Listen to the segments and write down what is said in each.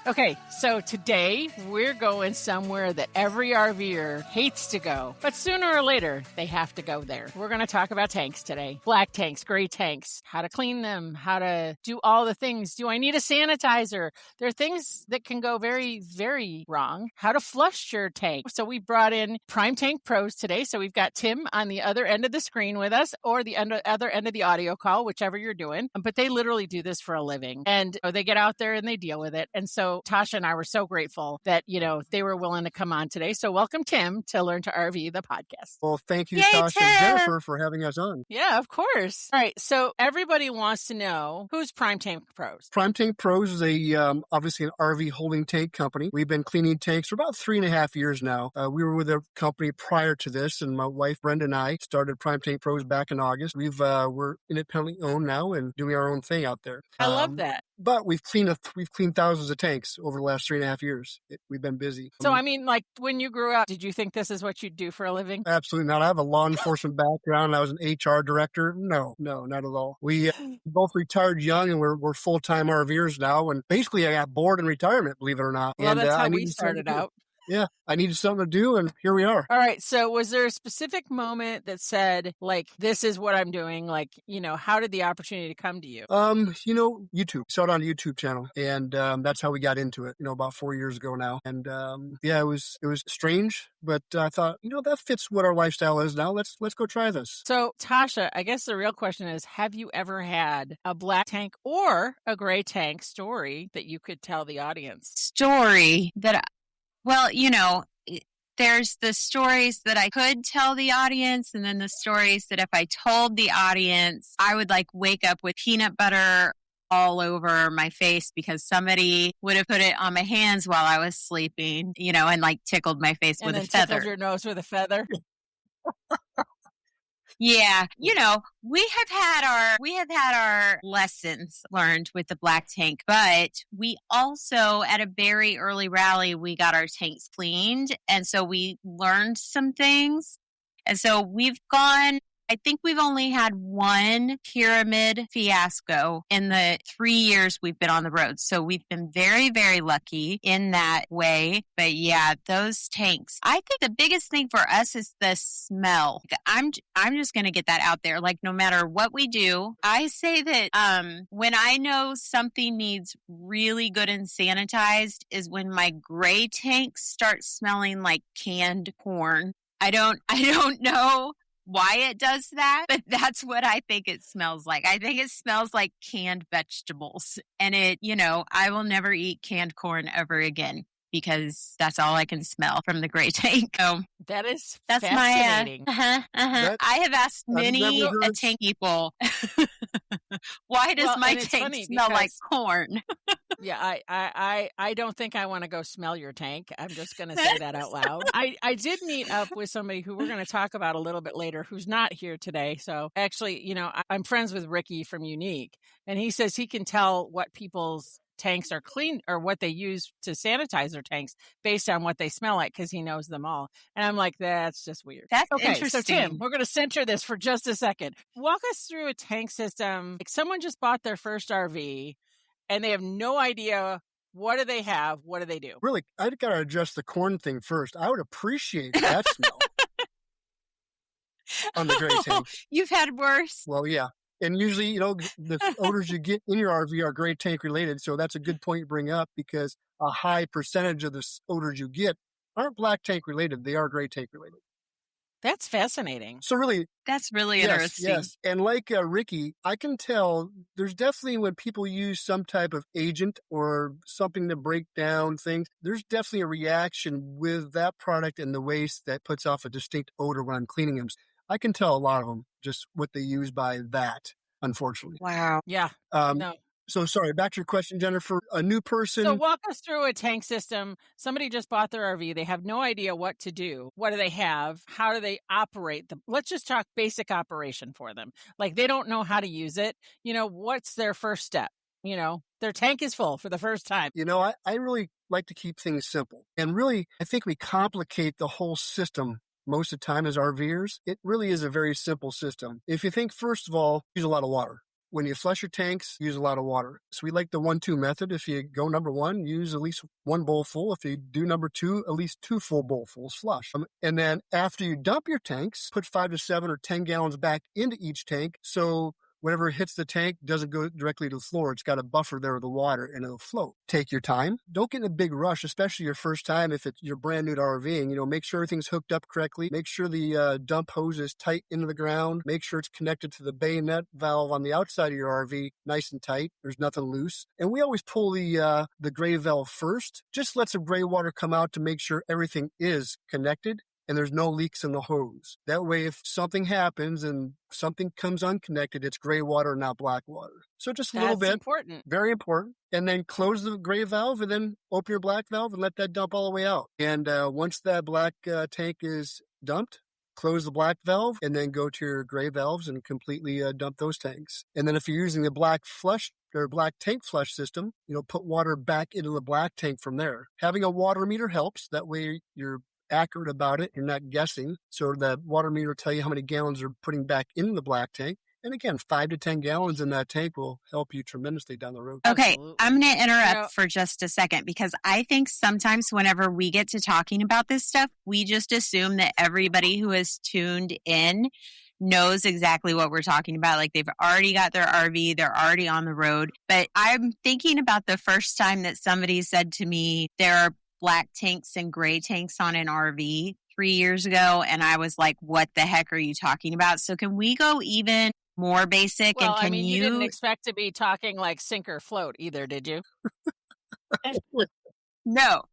Okay, so today we're going somewhere that every RVer hates to go, but sooner or later they have to go there. We're going to talk about tanks today. Black tanks, gray tanks, how to clean them, how to do all the things. Do I need a sanitizer? There are things that can go very, very wrong. How to flush your tank. So we brought in Prime Tank Pros today. So we've got Tim on the other end of the screen with us, or the other end of the audio call, whichever you're doing. But they literally do this for a living, and they get out there and they deal with it. And so Tasha and I were so grateful that, they were willing to come on today. So welcome, Tim, to Learn to RV, the podcast. Well, thank you, Yay, Tasha Tim! and Jennifer, for having us on. Yeah, of course. All right. So everybody wants to know, who's Prime Tank Pros? Prime Tank Pros is obviously an RV holding tank company. We've been cleaning tanks for about 3.5 years now. We were with a company prior to this, and my wife, Brenda, and I started Prime Tank Pros back in August. We're independently owned now and doing our own thing out there. I love that. But we've cleaned thousands of tanks over the last 3.5 years. We've been busy. So, like when you grew up, did you think this is what you'd do for a living? Absolutely not. I have a law enforcement background. I was an HR director. No, not at all. We both retired young, and we're full-time RVers now. And basically, I got bored in retirement, believe it or not. Well, and that's how we started out. Yeah, I needed something to do, and here we are. All right. So was there a specific moment that said, this is what I'm doing? How did the opportunity come to you? YouTube. Started on a YouTube channel, and that's how we got into it, about 4 years ago now. And it was strange, but I thought, that fits what our lifestyle is now. Let's go try this. So, Tasha, I guess the real question is, have you ever had a black tank or a gray tank story that you could tell the audience? Story that there's the stories that I could tell the audience, and then the stories that if I told the audience, I would wake up with peanut butter all over my face because somebody would have put it on my hands while I was sleeping, and tickled my face with a feather. Tickled your nose with a feather. Yeah, we have had our lessons learned with the black tank, but we also at a very early rally we got our tanks cleaned, and so we learned some things. And so I think we've only had one pyramid fiasco in the 3 years we've been on the road. So we've been very, very lucky in that way. But yeah, those tanks, I think the biggest thing for us is the smell. I'm just going to get that out there. No matter what we do, I say that when I know something needs really good and sanitized is when my gray tanks start smelling like canned corn. I don't know why it does that, but that's what I think it smells like. I think it smells like canned vegetables, and I will never eat canned corn ever again because that's all I can smell from the gray tank. So that's fascinating. I have asked many tank people, why does my tank smell like corn? Yeah, I don't think I want to go smell your tank. I'm just going to say that out loud. I did meet up with somebody who we're going to talk about a little bit later who's not here today. So actually, I'm friends with Ricky from Unique, and he says he can tell what people's tanks are clean or what they use to sanitize their tanks based on what they smell like because he knows them all. And I'm like, that's just weird. That's okay, interesting. So Tim, we're going to center this for just a second. Walk us through a tank system. Someone just bought their first RV and they have no idea what do they have, what do they do? Really, I got to address the corn thing first. I would appreciate that smell on the gray tank. You've had worse. Well, yeah. And usually, the odors you get in your RV are gray tank related. So that's a good point you bring up because a high percentage of the odors you get aren't black tank related. They are gray tank related. That's fascinating. So really, that's really interesting. Yes. And like Ricky, I can tell there's definitely when people use some type of agent or something to break down things, there's definitely a reaction with that product and the waste that puts off a distinct odor when I'm cleaning them. I can tell a lot of them just what they use by that, unfortunately. Wow. Yeah. No. So sorry, back to your question, Jennifer. A new person. So walk us through a tank system. Somebody just bought their RV. They have no idea what to do. What do they have? How do they operate them? Let's just talk basic operation for them. They don't know how to use it. What's their first step? Their tank is full for the first time. I really like to keep things simple. And really, I think we complicate the whole system most of the time as RVers. It really is a very simple system. If you think, first of all, use a lot of water. when you flush your tanks, use a lot of water. So we like the 1-2 method. If you go number 1, use at least 1 bowl full. If you do number 2, at least 2 full bowlfuls flush. And then after you dump your tanks, put 5 to 7 or 10 gallons back into each tank. So whenever it hits the tank, doesn't go directly to the floor. It's got a buffer there with the water and it'll float. Take your time. Don't get in a big rush, especially your first time if you're brand new to RVing. Make sure everything's hooked up correctly. Make sure the dump hose is tight into the ground. Make sure it's connected to the bayonet valve on the outside of your RV, nice and tight. There's nothing loose. And we always pull the gray valve first. Just let some gray water come out to make sure everything is connected and there's no leaks in the hose. That way, if something happens and something comes unconnected, it's gray water, not black water. So just a little bit. That's important. Very important. And then close the gray valve and then open your black valve and let that dump all the way out. And once that black tank is dumped, close the black valve and then go to your gray valves and completely dump those tanks. And then if you're using the black flush or black tank flush system, put water back into the black tank from there. Having a water meter helps. That way you're accurate about it. You're not guessing. So the water meter will tell you how many gallons you're putting back in the black tank. And again, 5 to 10 gallons in that tank will help you tremendously down the road. Okay, Absolutely. I'm going to interrupt for just a second because I think sometimes whenever we get to talking about this stuff, we just assume that everybody who is tuned in knows exactly what we're talking about. Like they've already got their RV, they're already on the road. But I'm thinking about the first time that somebody said to me, there are black tanks and gray tanks on an RV 3 years ago. And I was like, what the heck are you talking about? So can we go even more basic? Well, and can you didn't expect to be talking like sink or float either, did you? No.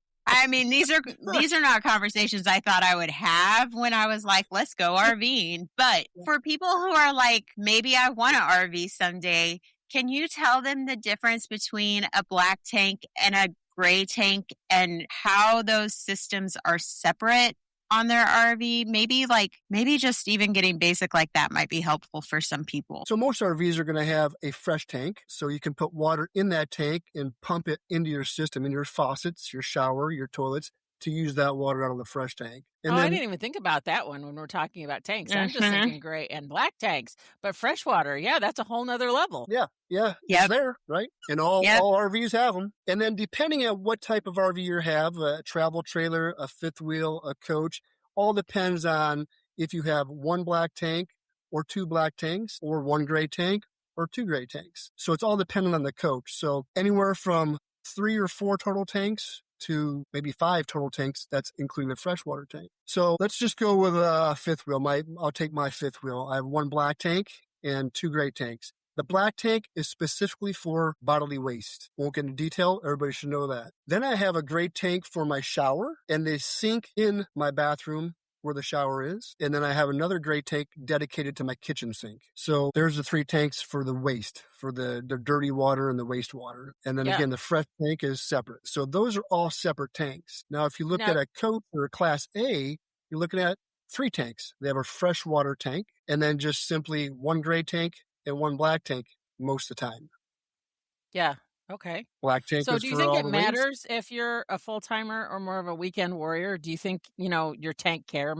These are not conversations I thought I would have when I was like, let's go RVing. But for people who are like, maybe I want to RV someday, can you tell them the difference between a black tank and a gray tank and how those systems are separate on their RV? Maybe just even getting basic like that might be helpful for some people. So most RVs are going to have a fresh tank. So you can put water in that tank and pump it into your system, in your faucets, your shower, your toilets, to use that water out of the fresh tank. And I didn't even think about that one when we're talking about tanks. I'm just thinking gray and black tanks. But freshwater, yeah, that's a whole nother level. Yeah. It's there, right? And all RVs have them. And then depending on what type of RV you have, a travel trailer, a fifth wheel, a coach, all depends on if you have 1 black tank or 2 black tanks or 1 gray tank or 2 gray tanks. So it's all dependent on the coach. So anywhere from 3 or 4 total tanks to maybe 5 total tanks, that's including the freshwater tank. So let's just go with a fifth wheel. I'll take my fifth wheel. I have 1 black tank and 2 gray tanks. The black tank is specifically for bodily waste. Won't get into detail. Everybody should know that. Then I have a gray tank for my shower and the sink in my bathroom where the shower is. And then I have another gray tank dedicated to my kitchen sink. So there's the 3 tanks for the waste, for the dirty water and the wastewater. And then again, the fresh tank is separate. So those are all separate tanks. Now, if you look at a coach or a class A, you're looking at 3 tanks. They have a freshwater tank and then just simply 1 gray tank and 1 black tank most of the time. Yeah. Okay. Black tank. So is do you for think all it the matters if you're a full-timer or more of a weekend warrior? Do you think, your tank care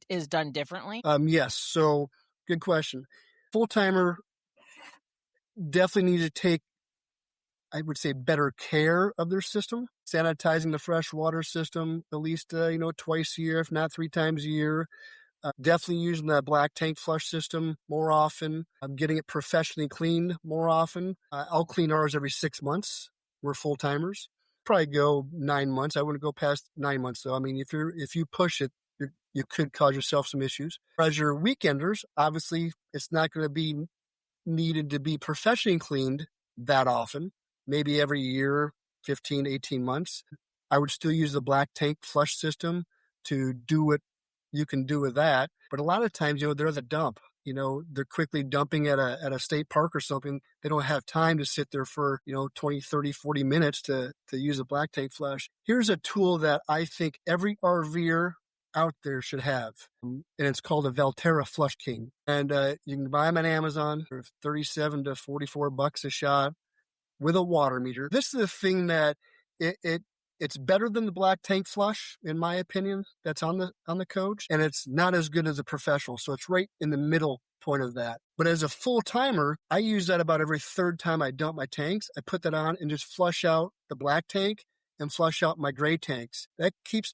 is done differently? Yes. So good question. Full-timer definitely need to take, I would say, better care of their system, sanitizing the freshwater system at least, twice a year, if not 3 times a year. Definitely using the black tank flush system more often. I'm getting it professionally cleaned more often. I'll clean ours every 6 months. We're full timers. Probably go 9 months. I wouldn't go past 9 months though. If you push it, you could cause yourself some issues. As your weekenders, obviously, it's not going to be needed to be professionally cleaned that often. Maybe every year, 15, 18 months. I would still use the black tank flush system to do what you can do with that. But a lot of times, they're at the dump. They're quickly dumping at a state park or something. They don't have time to sit there for, 20, 30, 40 minutes to use a black tank flush. Here's a tool that I think every RVer out there should have. And it's called a Valterra Flush King. And you can buy them on Amazon for $37 to $44 a shot with a water meter. This is the thing that it It's better than the black tank flush, in my opinion, that's on the coach, and it's not as good as a professional. So it's right in the middle point of that. But as a full timer, I use that about every third time I dump my tanks. I put that on and just flush out the black tank and flush out my gray tanks. That keeps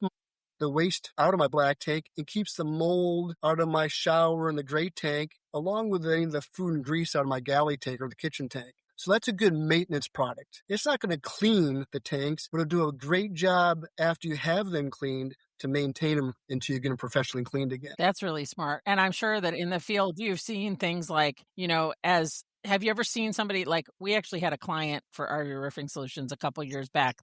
the waste out of my black tank and keeps the mold out of my shower and the gray tank, along with any of the food and grease out of my galley tank or the kitchen tank. So that's a good maintenance product. It's not going to clean the tanks, but it'll do a great job after you have them cleaned to maintain them until you get them professionally cleaned again. That's really smart. And I'm sure that in the field, you've seen things like, have you ever seen somebody like, we actually had a client for RVer Roofing Solutions a couple years back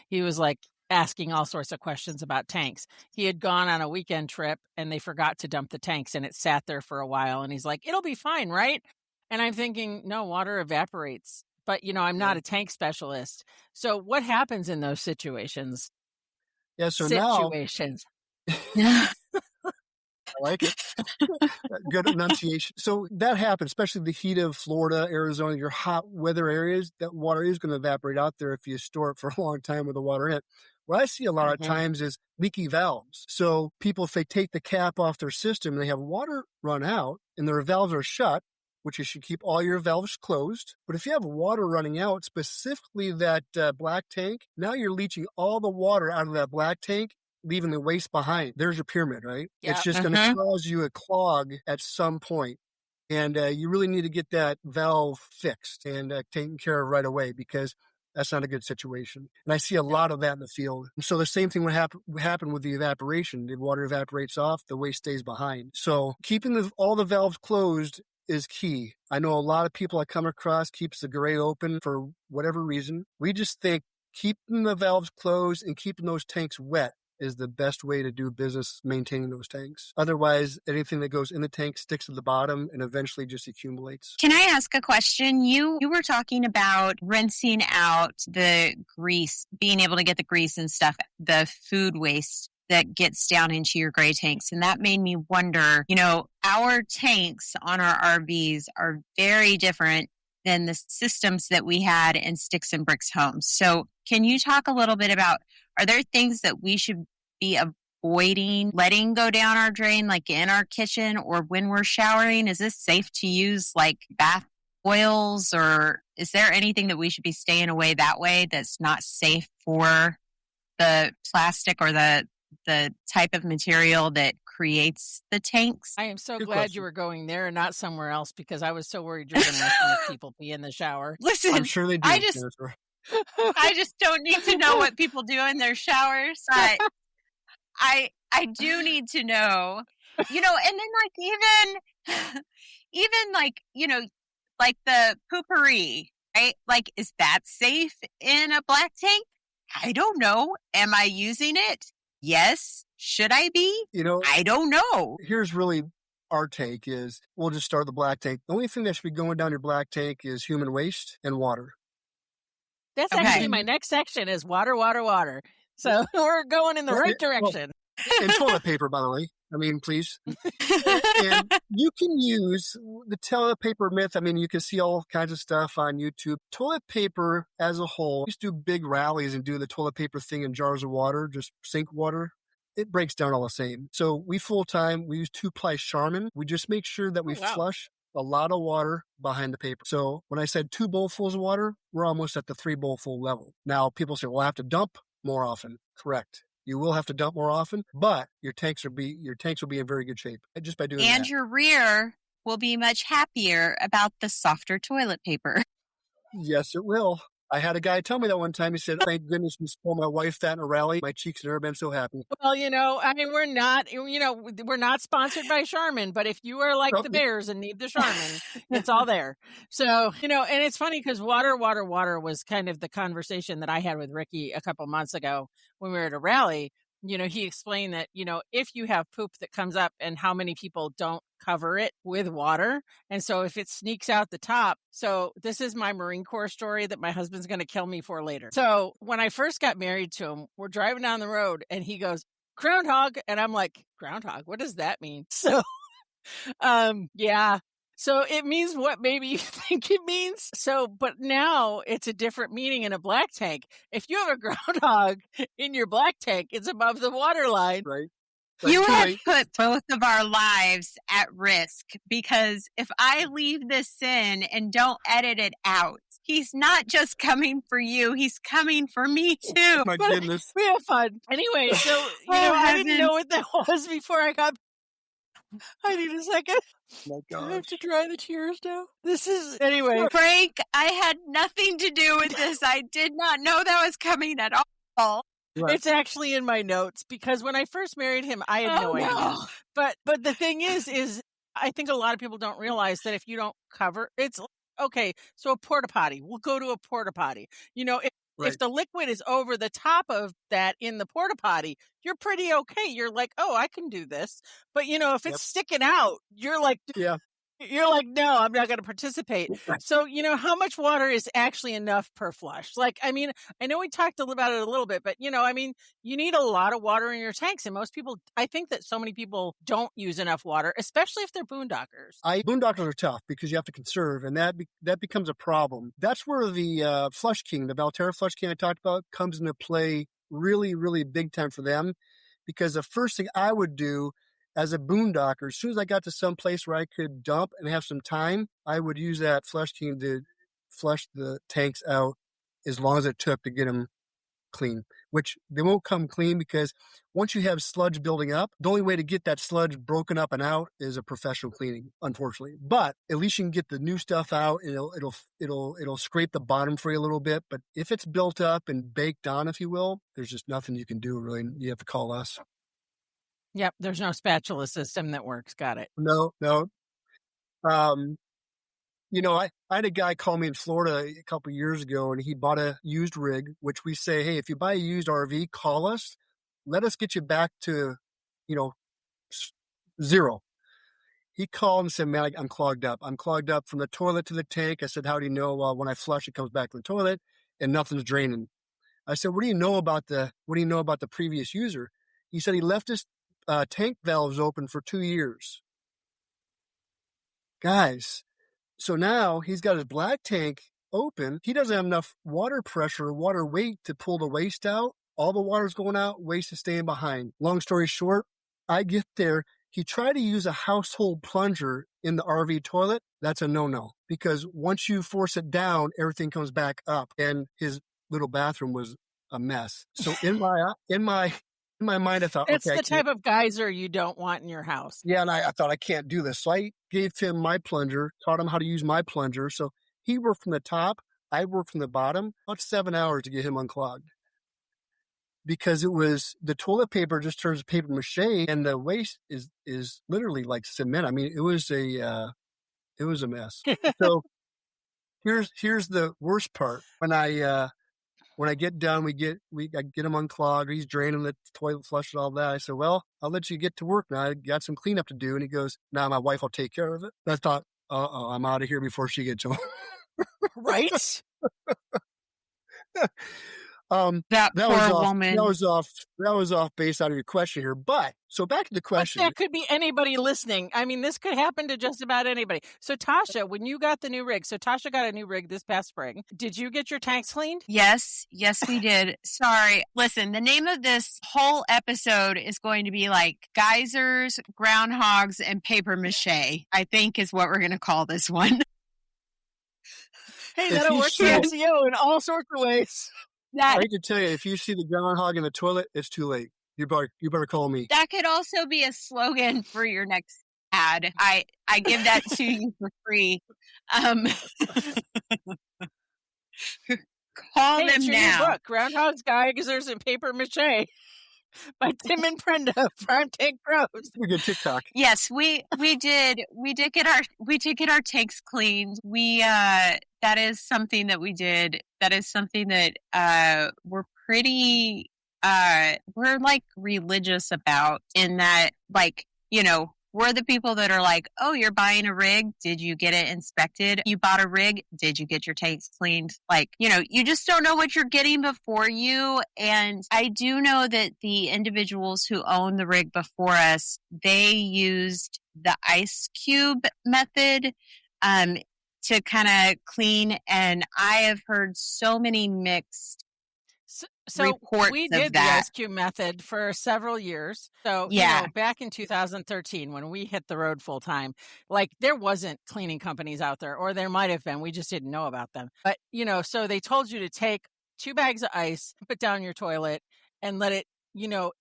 he was like asking all sorts of questions about tanks. He had gone on a weekend trip and they forgot to dump the tanks and it sat there for a while. And he's like, it'll be fine, right? And I'm thinking, no, water evaporates. But, I'm not a tank specialist. So what happens in those situations? Yeah, so situations. Now, I like it. Good enunciation. So that happens, especially the heat of Florida, Arizona, your hot weather areas, that water is going to evaporate out there if you store it for a long time with the water in it. What I see a lot of times is leaky valves. So people, if they take the cap off their system and they have water run out and their valves are shut, which you should keep all your valves closed. But if you have water running out, specifically that black tank, now you're leaching all the water out of that black tank, leaving the waste behind. There's your pyramid, right? Yep. It's just going to cause you a clog at some point. And you really need to get that valve fixed and taken care of right away, because that's not a good situation. And I see a lot of that in the field. So the same thing would happen with the evaporation. The water evaporates off, the waste stays behind. So keeping all the valves closed is key. I know a lot of people I come across keeps the gray open for whatever reason. We just think keeping the valves closed and keeping those tanks wet is the best way to do business maintaining those tanks. Otherwise, anything that goes in the tank sticks to the bottom and eventually just accumulates. Can I ask a question? You were talking about rinsing out the grease, being able to get the grease and stuff, the food waste that gets down into your gray tanks. And that made me wonder, our tanks on our RVs are very different than the systems that we had in sticks and bricks homes. So can you talk a little bit about, are there things that we should be avoiding letting go down our drain, like in our kitchen or when we're showering? Is this safe to use like bath oils, or is there anything that we should be staying away that way that's not safe for the plastic or the type of material that creates the tanks? I am so glad you were going there and not somewhere else, because I was so worried you were going to ask me if people pee in the shower. Listen, I'm sure they do. I just don't need to know what people do in their showers, but I do need to know, and then even like the poopery, right? Like, is that safe in a black tank? I don't know. Am I using it? Yes. Should I be? I don't know. Here's really our take is, we'll just start the black tank. The only thing that should be going down your black tank is human waste and water. That's actually my next section is water, water, water. So we're going in the right direction. And toilet paper, by the way. I mean, please. And you can use the toilet paper myth. I mean, you can see all kinds of stuff on YouTube. Toilet paper as a whole, we used to do big rallies and do the toilet paper thing in jars of water, just sink water. It breaks down all the same. So we use 2-ply Charmin. We just make sure that we flush a lot of water behind the paper. So when I said 2 bowlfuls of water, we're almost at the 3 bowlful level. Now people say, well, I have to dump more often. Correct. You will have to dump more often, but your tanks will be in very good shape just by doing that. And your rear will be much happier about the softer toilet paper. Yes, it will. I had a guy tell me that one time. He said, thank goodness you spoiled my wife that in a rally. My cheeks have never been so happy. Well, we're not sponsored by Charmin, but if you are like the Bears and need the Charmin, it's all there. So, and it's funny because water was kind of the conversation that I had with Ricky a couple months ago when we were at a rally. He explained that, if you have poop that comes up and how many people don't cover it with water. And so if it sneaks out the top, so this is my Marine Corps story that my husband's going to kill me for later. So when I first got married to him, we're driving down the road and he goes, groundhog. And I'm like, groundhog, what does that mean? So, yeah. So it means what maybe you think it means. So, but now it's a different meaning in a black tank. If you have a groundhog in your black tank, it's above the water line. Right. You have put both of our lives at risk because if I leave this in and don't edit it out, he's not just coming for you, he's coming for me too. My goodness. We have fun. Anyway, so, I didn't know what that was before I got... I need a second. My I gosh. have to dry the tears now. Anyway. Frank, I had nothing to do with this. I did not know that was coming at all. Right. It's actually in my notes because when I first married him, I had no idea. But the thing is I think a lot of people don't realize that if you don't cover, it's okay. So a porta potty, we'll go to a porta potty. If the liquid is over the top of that in the porta potty, you're pretty okay. You're like, oh, I can do this. But if it's sticking out, you're like, You're like, no, I'm not going to participate. So, how much water is actually enough per flush? I know we talked about it a little bit, but, you need a lot of water in your tanks. And I think that so many people don't use enough water, especially if they're boondockers. Boondockers are tough because you have to conserve, and that becomes a problem. That's where the Flush King, the Valterra Flush King I talked about, comes into play really, really big time for them. Because the first thing I would do as a boondocker, as soon as I got to some place where I could dump and have some time, I would use that Flush King to flush the tanks out as long as it took to get them clean, which they won't come clean because once you have sludge building up, the only way to get that sludge broken up and out is a professional cleaning, unfortunately. But at least you can get the new stuff out and it'll scrape the bottom for you a little bit. But if it's built up and baked on, if you will, there's just nothing you can do really. You have to call us. Yep, there's no spatula system that works. Got it. No. I had a guy call me in Florida a couple of years ago, and he bought a used rig, which we say, hey, if you buy a used RV, call us. Let us get you back to, zero. He called and said, man, I'm clogged up. I'm clogged up from the toilet to the tank. I said, how do you know? Well, when I flush, it comes back to the toilet, and nothing's draining. I said, what do you know about the previous user? He said he left his tank valves open for 2 years. Guys, so now he's got his black tank open. He doesn't have enough water pressure, water weight to pull the waste out. All the water's going out, waste is staying behind. Long story short, I get there. He tried to use a household plunger in the RV toilet. That's a no-no because once you force it down, everything comes back up. And his little bathroom was a mess. So in my mind, I thought, it's the type of geyser you don't want in your house. Yeah, and I thought I can't do this. So I gave him my plunger, taught him how to use my plunger. So he worked from the top, I worked from the bottom, about 7 hours to get him unclogged. Because it was the toilet paper just turns paper mache, and the waste is literally like cement. I mean, it was a mess. So here's the worst part. When I get done, I get him unclogged. He's draining the toilet, flush and all that. I said, well, I'll let you get to work now. I got some cleanup to do. And he goes, nah, my wife will take care of it. And I thought, I'm out of here before she gets home. Right? That poor woman. That was off base out of your question here. But so back to the question. But that could be anybody listening. I mean, this could happen to just about anybody. So Tasha, when you got the new rig, Tasha got a new rig this past spring. Did you get your tanks cleaned? Yes, we did. Sorry. Listen, the name of this whole episode is going to be like Geysers, Groundhogs, and Paper Maché, I think is what we're going to call this one. Hey, that'll work for SEO in all sorts of ways. I hate to tell you, if you see the groundhog in the toilet, it's too late. You better call me. That could also be a slogan for your next ad. I give that to you for free. Call them your now. New book, Groundhogs, Geysers, and Paper Maché by Tim and Brenda, Farm Tank Pros. We get TikTok. Yes, we did get our tanks cleaned. That is something that we did. That is something that we're pretty we're like religious about, in that, like, We're the people that are like, oh, you're buying a rig. Did you get it inspected? You bought a rig. Did you get your tanks cleaned? Like, you just don't know what you're getting before you. And I do know that the individuals who own the rig before us, they used the ice cube method to kind of clean. And I have heard so many mixed So reports we of did the that. ice cube method for several years. So, Yeah. back in 2013, when we hit the road full time, like there wasn't cleaning companies out there, or there might have been. We just didn't know about them. But, so they told you to take 2 bags of ice, put down your toilet, and let it,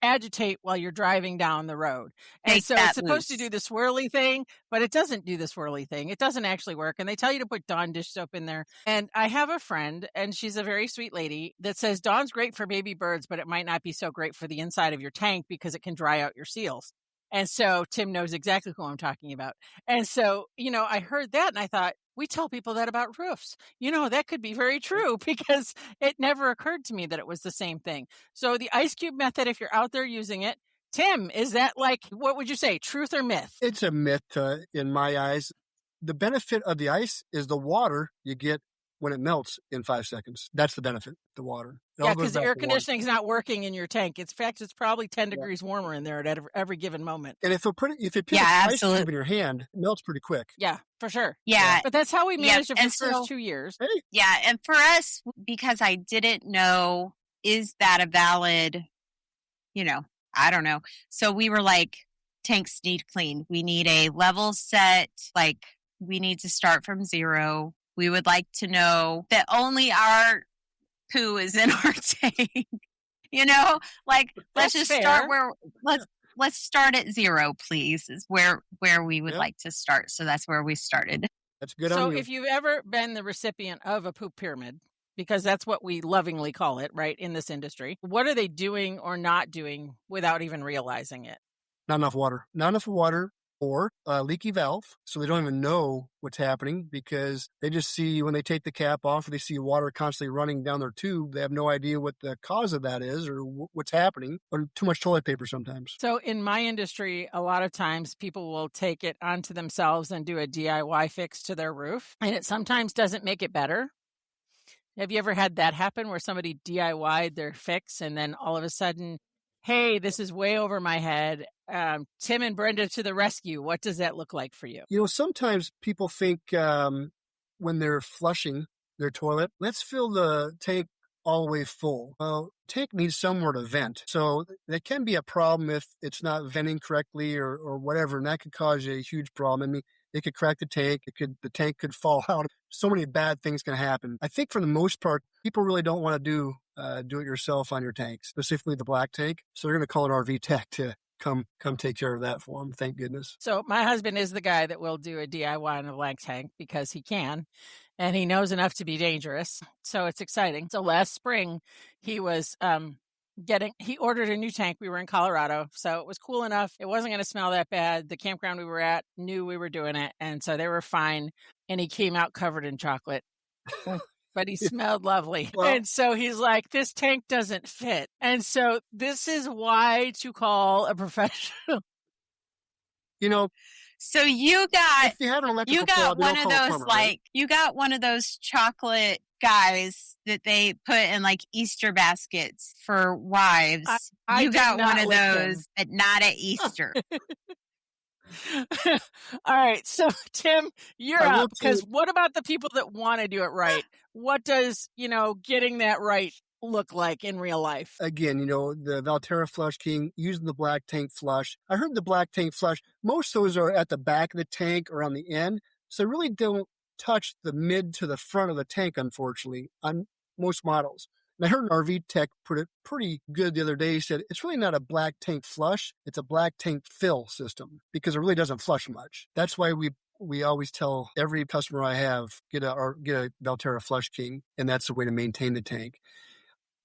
agitate while you're driving down the road. And Make so that it's supposed to loose. do the swirly thing, but it doesn't do the swirly thing. It doesn't actually work. And they tell you to put Dawn dish soap in there. And I have a friend, and she's a very sweet lady, that says Dawn's great for baby birds, but it might not be so great for the inside of your tank because it can dry out your seals. And so Tim knows exactly who I'm talking about. And so, I heard that and I thought, we tell people that about roofs. That could be very true because it never occurred to me that it was the same thing. So the ice cube method, if you're out there using it, Tim, is that like, what would you say, truth or myth? It's a myth in my eyes. The benefit of the ice is the water you get when it melts in 5 seconds. That's the benefit, the water. Yeah, because the air conditioning is not working in your tank. In fact, it's probably 10 degrees warmer in there at every given moment. And if it put an ice cube in your hand, it melts pretty quick. Yeah, for sure. Yeah. But that's how we managed it for the first 2 years. Hey. Yeah. And for us, because I didn't know, is that a valid, I don't know. So we were like, tanks need clean. We need a level set. Like, we need to start from zero. We would like to know that only our poo is in our tank. Like, let's just start where let's start at zero, please, is where we would like to start. So that's where we started. That's good. So if you've ever been the recipient of a poop pyramid, because that's what we lovingly call it, right, in this industry, what are they doing or not doing without even realizing it? Not enough water, or a leaky valve. So they don't even know what's happening because they just see when they take the cap off, or they see water constantly running down their tube. They have no idea what the cause of that is or what's happening, or too much toilet paper sometimes. So in my industry, a lot of times people will take it onto themselves and do a DIY fix to their roof. And it sometimes doesn't make it better. Have you ever had that happen where somebody DIY'd their fix and then all of a sudden, hey, this is way over my head. Tim and Brenda to the rescue. What does that look like for you? Sometimes people think when they're flushing their toilet, let's fill the tank all the way full. Well, tank needs somewhere to vent. So that can be a problem if it's not venting correctly or whatever, and that could cause a huge problem. I mean, it could crack the tank. The tank could fall out. So many bad things can happen. I think for the most part, people really don't want to do it yourself on your tank, specifically the black tank. So they're going to call an RV tech to come take care of that for them. Thank goodness. So my husband is the guy that will do a DIY on a black tank because he can, and he knows enough to be dangerous. So it's exciting. So last spring, he was he ordered a new tank. We were in Colorado, so it was cool enough. It wasn't going to smell that bad. The campground we were at knew we were doing it, and so they were fine. And he came out covered in chocolate, but he smelled lovely. Well, and so he's like, this tank doesn't fit. And so this is why to call a professional. So you got one of those plumber, right? You got one of those chocolate guys that they put in like Easter baskets for wives. You got one of those, but not at Easter. All right. So Tim, you're up, because what about the people that want to do it right? What does, getting that right look like in real life? Again, the Valterra Flush King, using the black tank flush. I heard the black tank flush, most of those are at the back of the tank or on the end. So they really don't touch the mid to the front of the tank, unfortunately, on most models. And I heard an RV tech put it pretty good the other day. He said, it's really not a black tank flush. It's a black tank fill system because it really doesn't flush much. That's why we always tell every customer I have, get a Valterra Flush King, and that's the way to maintain the tank.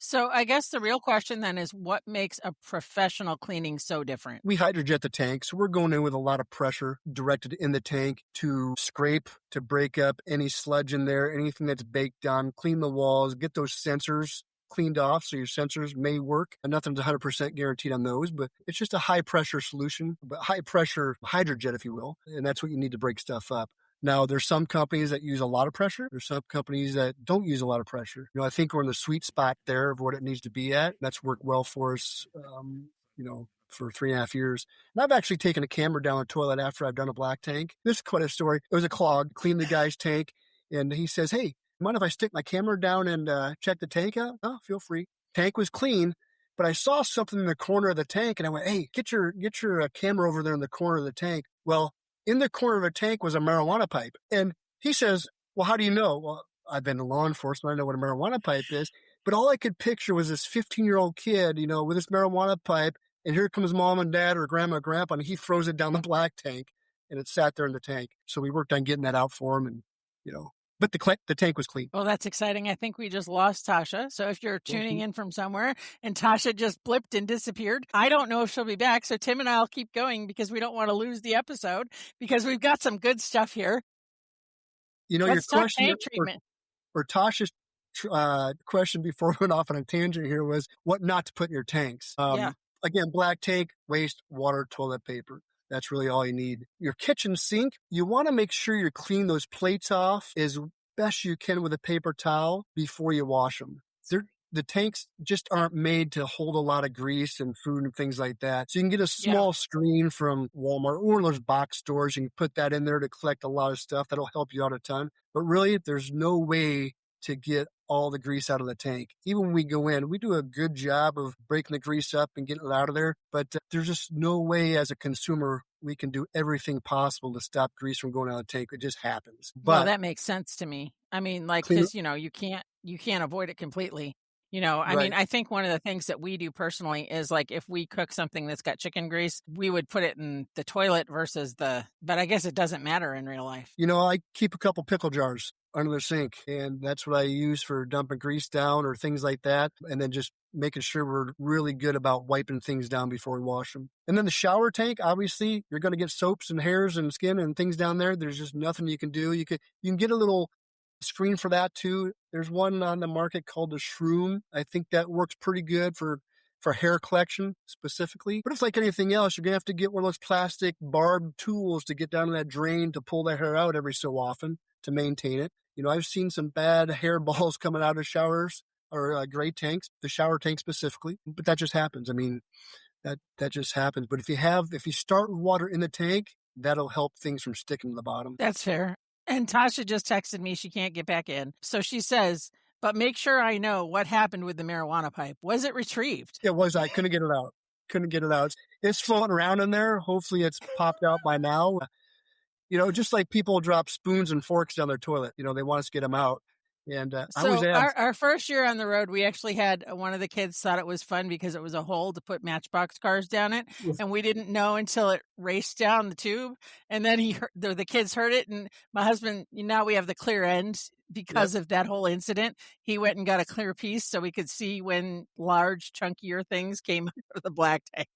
So I guess the real question then is, what makes a professional cleaning so different? We hydrojet the tank, so we're going in with a lot of pressure directed in the tank to scrape, to break up any sludge in there, anything that's baked on, clean the walls, get those sensors cleaned off, so your sensors may work. And nothing's 100% guaranteed on those, but it's just a high-pressure solution, but high-pressure hydrojet, if you will, and that's what you need to break stuff up. Now, there's some companies that use a lot of pressure. There's some companies that don't use a lot of pressure. I think we're in the sweet spot there of what it needs to be at. That's worked well for us, for 3.5 years. And I've actually taken a camera down a toilet after I've done a black tank. This is quite a story. It was a clog, cleaned the guy's tank, and he says, "Hey, mind if I stick my camera down and check the tank out?" "Oh, feel free." Tank was clean, but I saw something in the corner of the tank, and I went, "Hey, get your camera over there in the corner of the tank." Well, in the corner of the tank was a marijuana pipe. And he says, "Well, how do you know?" Well, I've been in law enforcement. I know what a marijuana pipe is. But all I could picture was this 15-year-old kid, with this marijuana pipe. And here comes mom and dad or grandma and grandpa, and he throws it down the black tank, and it sat there in the tank. So we worked on getting that out for him, and, but the tank was clean. Well, that's exciting. I think we just lost Tasha. So if you're tuning in from somewhere and Tasha just blipped and disappeared, I don't know if she'll be back. So Tim and I'll keep going because we don't want to lose the episode because we've got some good stuff here. Your question or Tasha's question before we went off on a tangent here was what not to put in your tanks. Again, black tank, waste, water, toilet paper. That's really all you need. Your kitchen sink, you want to make sure you clean those plates off as best you can with a paper towel before you wash them. The tanks just aren't made to hold a lot of grease and food and things like that. So you can get a small screen from Walmart or those box stores. You can put that in there to collect a lot of stuff. That'll help you out a ton. But really, there's no way to get all the grease out of the tank. Even when we go in, we do a good job of breaking the grease up and getting it out of there. But there's just no way as a consumer we can do everything possible to stop grease from going out of the tank. It just happens. But that makes sense to me. I mean, because, you can't avoid it completely. I think one of the things that we do personally is if we cook something that's got chicken grease, we would put it in the toilet but I guess it doesn't matter in real life. I keep a couple pickle jars under the sink, and that's what I use for dumping grease down or things like that. And then just making sure we're really good about wiping things down before we wash them. And then the shower tank, obviously, you're going to get soaps and hairs and skin and things down there. There's just nothing you can do. You can get a little screen for that too. There's one on the market called the Shroom. I think that works pretty good for hair collection specifically. But it's like anything else, you're going to have to get one of those plastic barbed tools to get down to that drain to pull the hair out every so often to maintain it. I've seen some bad hair balls coming out of showers or gray tanks, the shower tank specifically, but that just happens. I mean, that just happens. But if you start with water in the tank, that'll help things from sticking to the bottom. That's fair. And Tasha just texted me. She can't get back in. So she says, but make sure I know what happened with the marijuana pipe. Was it retrieved? It was. I couldn't get it out. It's floating around in there. Hopefully it's popped out by now. Just like people drop spoons and forks down their toilet. They want us to get them out. And I was asked. Our first year on the road, we actually had one of the kids thought it was fun because it was a hole to put Matchbox cars down it. And we didn't know until it raced down the tube. And then the kids heard it. And my husband, now we have the clear end because of that whole incident. He went and got a clear piece so we could see when large, chunkier things came out of the black tank.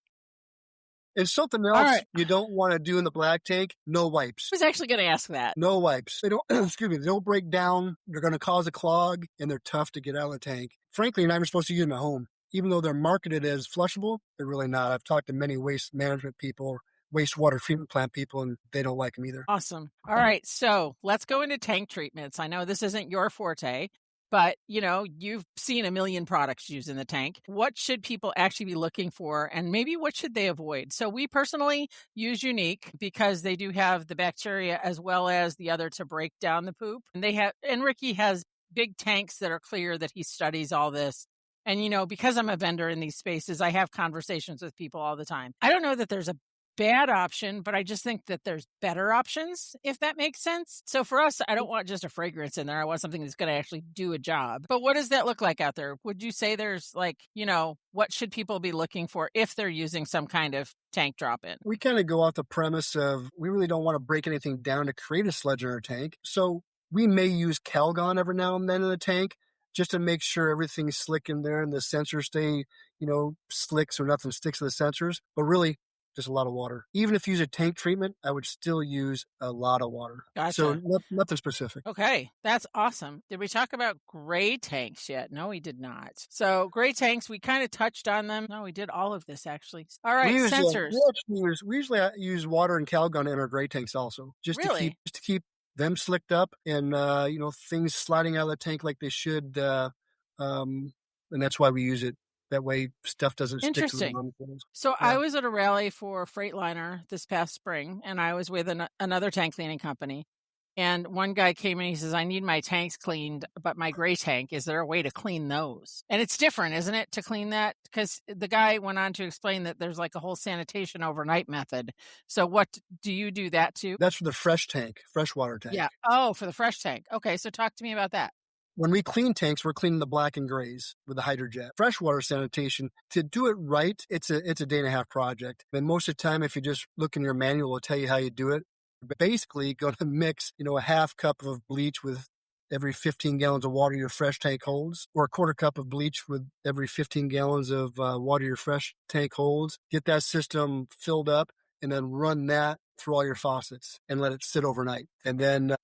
And something else you don't want to do in the black tank, no wipes. I was actually going to ask that. No wipes. They don't, they don't break down. They're going to cause a clog, and they're tough to get out of the tank. Frankly, you're not even supposed to use them at home. Even though they're marketed as flushable, they're really not. I've talked to many waste management people, wastewater treatment plant people, and they don't like them either. Awesome. All right, so let's go into tank treatments. I know this isn't your forte, but, you've seen a million products used in the tank. What should people actually be looking for, and maybe what should they avoid? So we personally use Unique because they do have the bacteria as well as the other to break down the poop. And Ricky has big tanks that are clear that he studies all this. And, because I'm a vendor in these spaces, I have conversations with people all the time. I don't know that there's a bad option, but I just think that there's better options, if that makes sense. So for us, I don't want just a fragrance in there. I want something that's going to actually do a job. But what does that look like out there? Would you say there's what should people be looking for if they're using some kind of tank drop-in? We kind of go off the premise of we really don't want to break anything down to create a sludge in our tank. So we may use Calgon every now and then in the tank just to make sure everything's slick in there and the sensors stay, slick so nothing sticks to the sensors. But really, just a lot of water. Even if you use a tank treatment, I would still use a lot of water. Gotcha. So nothing specific. Okay, that's awesome. Did we talk about gray tanks yet? No, we did not. So gray tanks, we kind of touched on them. No, we did all of this actually. All right, sensors. We usually use water and Calgon in our gray tanks also, just to keep them slicked up and things sliding out of the tank like they should. And that's why we use it. That way, stuff doesn't stick to the bottom. So yeah. I was at a rally for Freightliner this past spring, and I was with another tank cleaning company. And one guy came in, he says, I need my tanks cleaned, but my gray tank, is there a way to clean those? And it's different, isn't it, to clean that? Because the guy went on to explain that there's like a whole sanitation overnight method. So what, do you do that too? That's for the freshwater tank. Yeah. Oh, for the fresh tank. Okay, so talk to me about that. When we clean tanks, we're cleaning the black and grays with the hydrojet. Freshwater sanitation, to do it right, it's a day and a half project. And most of the time, if you just look in your manual, it'll tell you how you do it. But basically, going to mix, a half cup of bleach with every 15 gallons of water your fresh tank holds, or a quarter cup of bleach with every 15 gallons of water your fresh tank holds. Get that system filled up, and then run that through all your faucets and let it sit overnight. And then,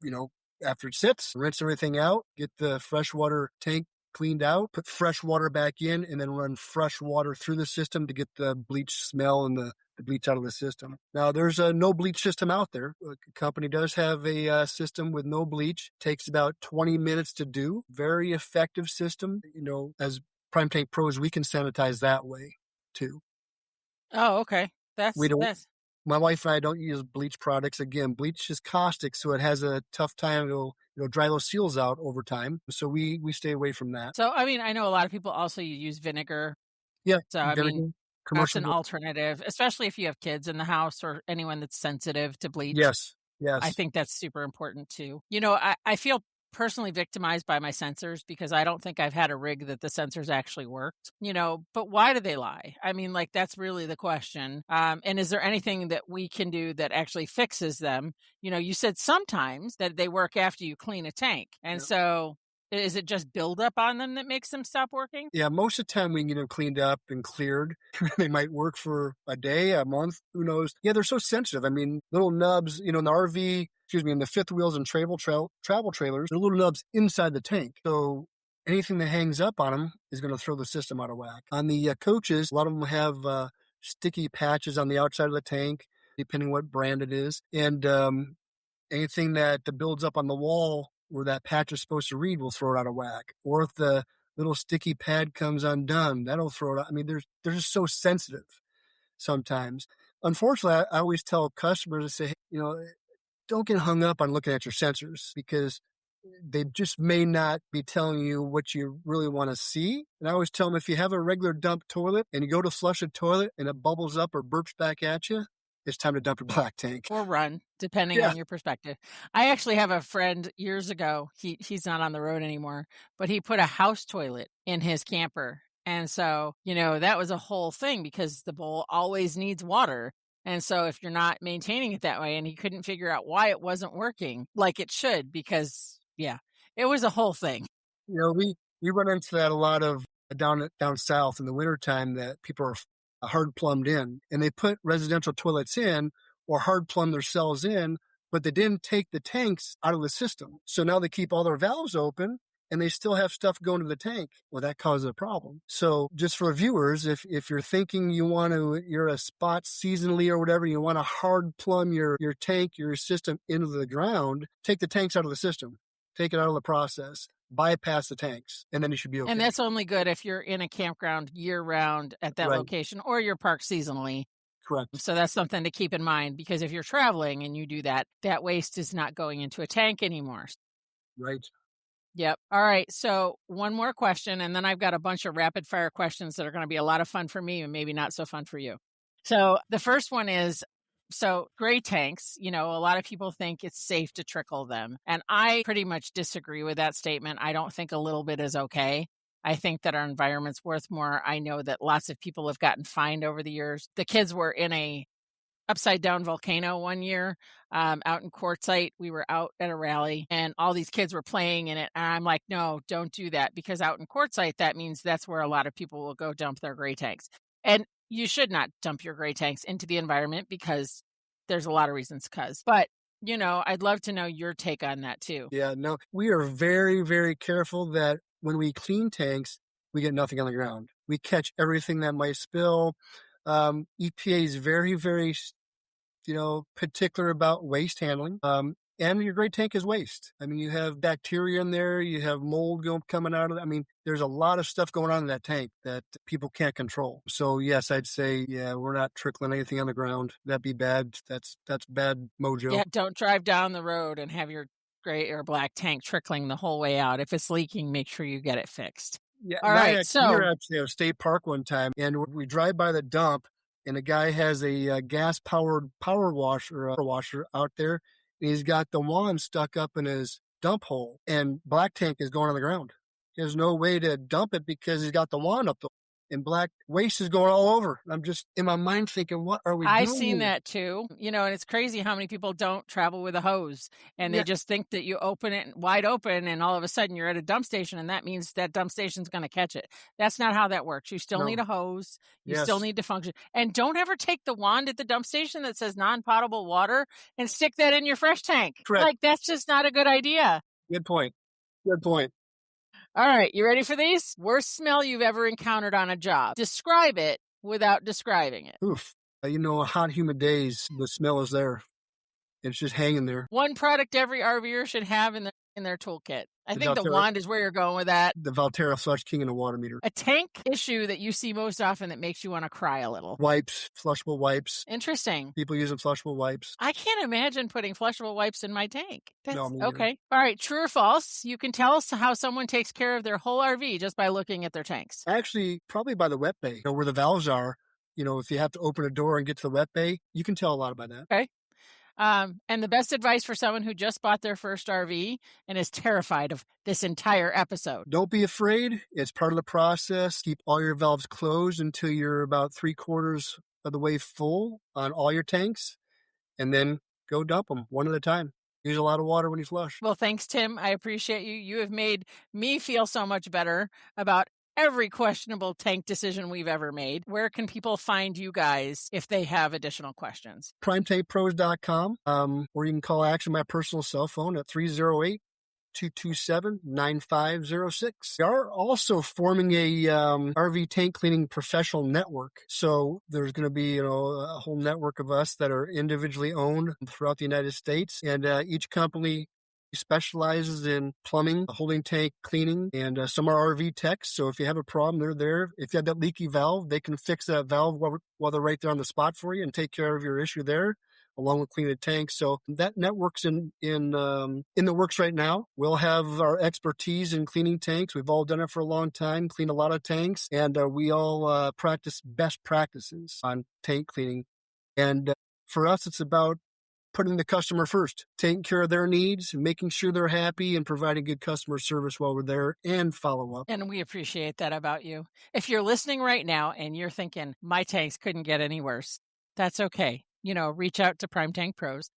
after it sits, rinse everything out, get the freshwater tank cleaned out, put fresh water back in, and then run fresh water through the system to get the bleach smell and the bleach out of the system. Now, there's a no bleach system out there. The company does have a system with no bleach. Takes about 20 minutes to do. Very effective system. As Prime Tank Pros, we can sanitize that way too. Oh, okay. My wife and I don't use bleach products. Again, bleach is caustic, so it has a tough time to dry those seals out over time. So we stay away from that. So, I know a lot of people also use vinegar. Yeah. So, that's an alternative, especially if you have kids in the house or anyone that's sensitive to bleach. Yes. I think that's super important too. I feel personally victimized by my sensors because I don't think I've had a rig that the sensors actually worked, but why do they lie? That's really the question. And is there anything that we can do that actually fixes them? You said sometimes that they work after you clean a tank. And so is it just buildup on them that makes them stop working? Yeah, most of the time we can get them cleaned up and cleared. They might work for a day, a month, who knows? Yeah, they're so sensitive. Little nubs, in the in the fifth wheels and travel trailers, there are little nubs inside the tank. So anything that hangs up on them is going to throw the system out of whack. On the coaches, a lot of them have sticky patches on the outside of the tank, depending what brand it is. And anything that builds up on the wall where that patch is supposed to read will throw it out of whack. Or if the little sticky pad comes undone, that'll throw it out. They're just so sensitive sometimes. Unfortunately, I always tell customers to say, don't get hung up on looking at your sensors because they just may not be telling you what you really want to see. And I always tell them, if you have a regular dump toilet and you go to flush a toilet and it bubbles up or burps back at you, it's time to dump your black tank. Or run, depending on your perspective. I actually have a friend years ago, he's not on the road anymore, but he put a house toilet in his camper. And so, that was a whole thing because the bowl always needs water. And so if you're not maintaining it that way, and he couldn't figure out why it wasn't working like it should, because it was a whole thing. We run into that a lot of down south in the wintertime, that people are hard plumbed in, and they put residential toilets in or hard plumb their cells in, but they didn't take the tanks out of the system. So now they keep all their valves open and they still have stuff going to the tank. Well, that causes a problem. So just for viewers, if you're thinking you're a spot seasonally or whatever, you want to hard plumb your tank, your system into the ground, take the tanks out of the system, take it out of the process, bypass the tanks, and then you should be okay. And that's only good if you're in a campground year round at that location, or you're parked seasonally. Correct. So that's something to keep in mind, because if you're traveling and you do that, that waste is not going into a tank anymore. Right. Yep. All right. So one more question, and then I've got a bunch of rapid fire questions that are going to be a lot of fun for me and maybe not so fun for you. So the first one is, gray tanks, a lot of people think it's safe to trickle them. And I pretty much disagree with that statement. I don't think a little bit is okay. I think that our environment's worth more. I know that lots of people have gotten fined over the years. The kids were in a upside down volcano one year out in Quartzsite. We were out at a rally and all these kids were playing in it. And I'm like, no, don't do that, because out in Quartzsite, that means that's where a lot of people will go dump their gray tanks. And you should not dump your gray tanks into the environment because there's a lot of reasons but I'd love to know your take on that too. Yeah, no, we are very, very careful that when we clean tanks, we get nothing on the ground. We catch everything that might spill. EPA is very, very, particular about waste handling. And your gray tank is waste. I mean, you have bacteria in there, you have mold coming out of it. I mean, there's a lot of stuff going on in that tank that people can't control. So yes, I'd say, we're not trickling anything on the ground. That'd be bad. That's bad mojo. Yeah, don't drive down the road and have your gray or black tank trickling the whole way out. If it's leaking, make sure you get it fixed. Yeah, all right. We were actually at a state park one time, and we drive by the dump, and a guy has a gas-powered power washer out there. And he's got the wand stuck up in his dump hole, and black tank is going on the ground. There's no way to dump it because he's got the wand up, and black waste is going all over. I'm just in my mind thinking, what are we doing? I've seen that too, and it's crazy how many people don't travel with a hose, and they just think that you open it wide open, and all of a sudden you're at a dump station, and that means that dump station's going to catch it. That's not how that works. You still need a hose. You still need to function. And don't ever take the wand at the dump station that says non-potable water and stick that in your fresh tank. Correct. Like, that's just not a good idea. Good point. All right, you ready for these? Worst smell you've ever encountered on a job. Describe it without describing it. Oof. Hot, humid days, the smell is there. It's just hanging there. One product every RVer should have in their toolkit. I think the wand is where you're going with that. The Valterra Flush King and a water meter. A tank issue that you see most often that makes you want to cry a little. Wipes, flushable wipes. Interesting. People using flushable wipes. I can't imagine putting flushable wipes in my tank. No, okay. All right. True or false? You can tell us how someone takes care of their whole RV just by looking at their tanks. Actually, probably by the wet bay, where the valves are. If you have to open a door and get to the wet bay, you can tell a lot by that. Okay. And the best advice for someone who just bought their first RV and is terrified of this entire episode. Don't be afraid. It's part of the process. Keep all your valves closed until you're about 3/4 of the way full on all your tanks, and then go dump them one at a time. Use a lot of water when you flush. Well, thanks, Tim. I appreciate you. You have made me feel so much better about every questionable tank decision we've ever made. Where can people find you guys if they have additional questions? PrimeTankPros.com, or you can call Action my personal cell phone at 308-227-9506. We are also forming a RV tank cleaning professional network. So there's going to be a whole network of us that are individually owned throughout the United States, and each company specializes in plumbing, holding tank cleaning, and some are RV techs. So if you have a problem, they're there. If you have that leaky valve, they can fix that valve while they're right there on the spot for you and take care of your issue there, along with cleaning the tank. So that network's in the works right now. We'll have our expertise in cleaning tanks. We've all done it for a long time, cleaned a lot of tanks, and we all practice best practices on tank cleaning. And for us, it's about putting the customer first, taking care of their needs, making sure they're happy, and providing good customer service while we're there and follow up. And we appreciate that about you. If you're listening right now and you're thinking, my tanks couldn't get any worse, that's okay. Reach out to Prime Tank Pros.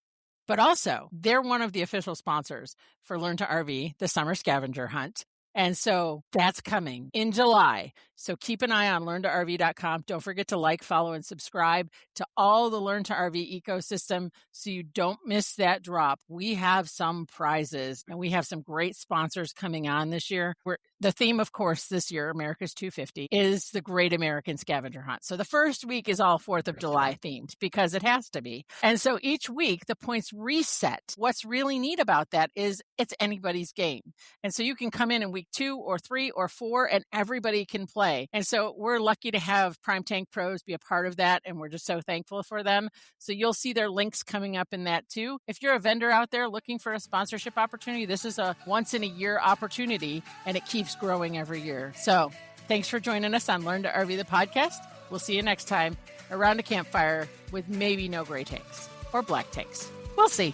But also, they're one of the official sponsors for Learn to RV, the summer scavenger hunt. And so that's coming in July. So keep an eye on learntorv.com. Don't forget to like, follow, and subscribe to all the Learn to RV ecosystem so you don't miss that drop. We have some prizes and we have some great sponsors coming on this year. The theme, of course, this year, America's 250, is the Great American Scavenger Hunt. So the first week is all 4th of July themed because it has to be. And so each week the points reset. What's really neat about that is it's anybody's game. And so you can come in week 2 or 3 or 4 and everybody can play. And so we're lucky to have Prime Tank Pros be a part of that. And we're just so thankful for them. So you'll see their links coming up in that too. If you're a vendor out there looking for a sponsorship opportunity, this is a once in a year opportunity and it keeps growing every year. So thanks for joining us on Learn to RV the podcast. We'll see you next time around a campfire with maybe no gray tanks or black tanks. We'll see.